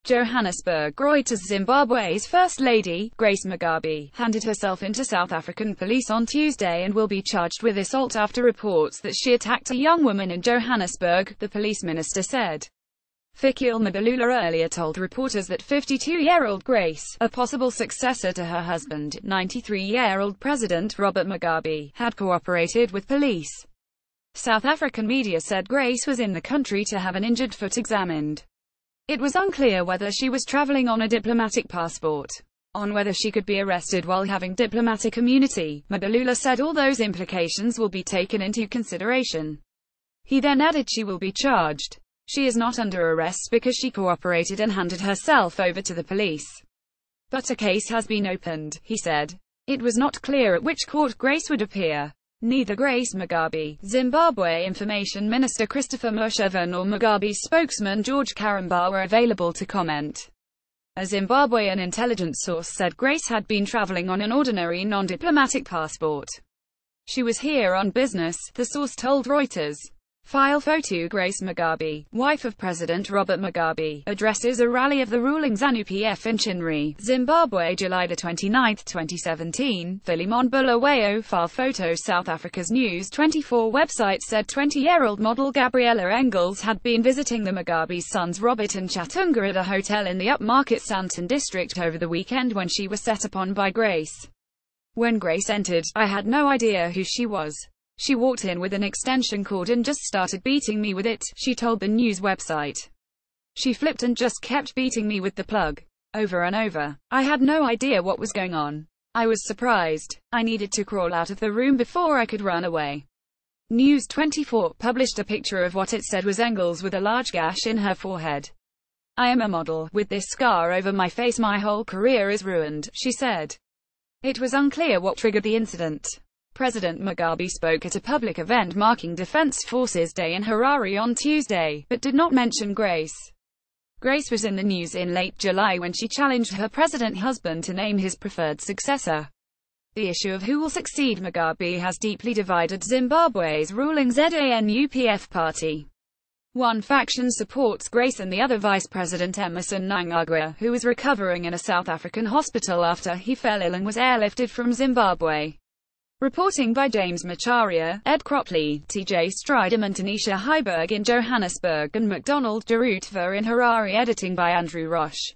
Johannesburg. Reuters. Zimbabwe's First Lady, Grace Mugabe, handed herself into South African police on Tuesday and will be charged with assault after reports that she attacked a young woman in Johannesburg, the police minister said. Fikile Mbalula earlier told reporters that 52-year-old Grace, a possible successor to her husband, 93-year-old President Robert Mugabe, had cooperated with police. South African media said Grace was in the country to have an injured foot examined. It was unclear whether she was traveling on a diplomatic passport. On whether she could be arrested while having diplomatic immunity, Mbalula said all those implications will be taken into consideration. He then added she will be charged. She is not under arrest because she cooperated and handed herself over to the police. But a case has been opened, he said. It was not clear at which court Grace would appear. Neither Grace Mugabe, Zimbabwe Information Minister Christopher Mushava nor Mugabe's spokesman George Karamba were available to comment. A Zimbabwean intelligence source said Grace had been traveling on an ordinary non-diplomatic passport. She was here on business, the source told Reuters. File photo. Grace Mugabe, wife of President Robert Mugabe, addresses a rally of the ruling ZANU-PF in Chinri, Zimbabwe, July 29, 2017. Philemon Bulawayo. File photo. South Africa's News 24 website said 20-year-old model Gabriella Engels had been visiting the Mugabe's sons Robert and Chatunga at a hotel in the upmarket Sandton district over the weekend when she was set upon by Grace. When Grace entered, I had no idea who she was. She walked in with an extension cord and just started beating me with it, she told the news website. She flipped and just kept beating me with the plug. Over and over. I had no idea what was going on. I was surprised. I needed to crawl out of the room before I could run away. News 24 published a picture of what it said was Engels with a large gash in her forehead. I am a model. With this scar over my face my whole career is ruined, she said. It was unclear what triggered the incident. President Mugabe spoke at a public event marking Defense Forces Day in Harare on Tuesday, but did not mention Grace. Grace was in the news in late July when she challenged her president husband to name his preferred successor. The issue of who will succeed Mugabe has deeply divided Zimbabwe's ruling ZANU-PF party. One faction supports Grace and the other Vice President Emmerson Mnangagwa, who is recovering in a South African hospital after he fell ill and was airlifted from Zimbabwe. Reporting by James Macharia, Ed Cropley, TJ Stridham and Tanisha Heiberg in Johannesburg and McDonald Jarutva in Harare. Editing by Andrew Roche.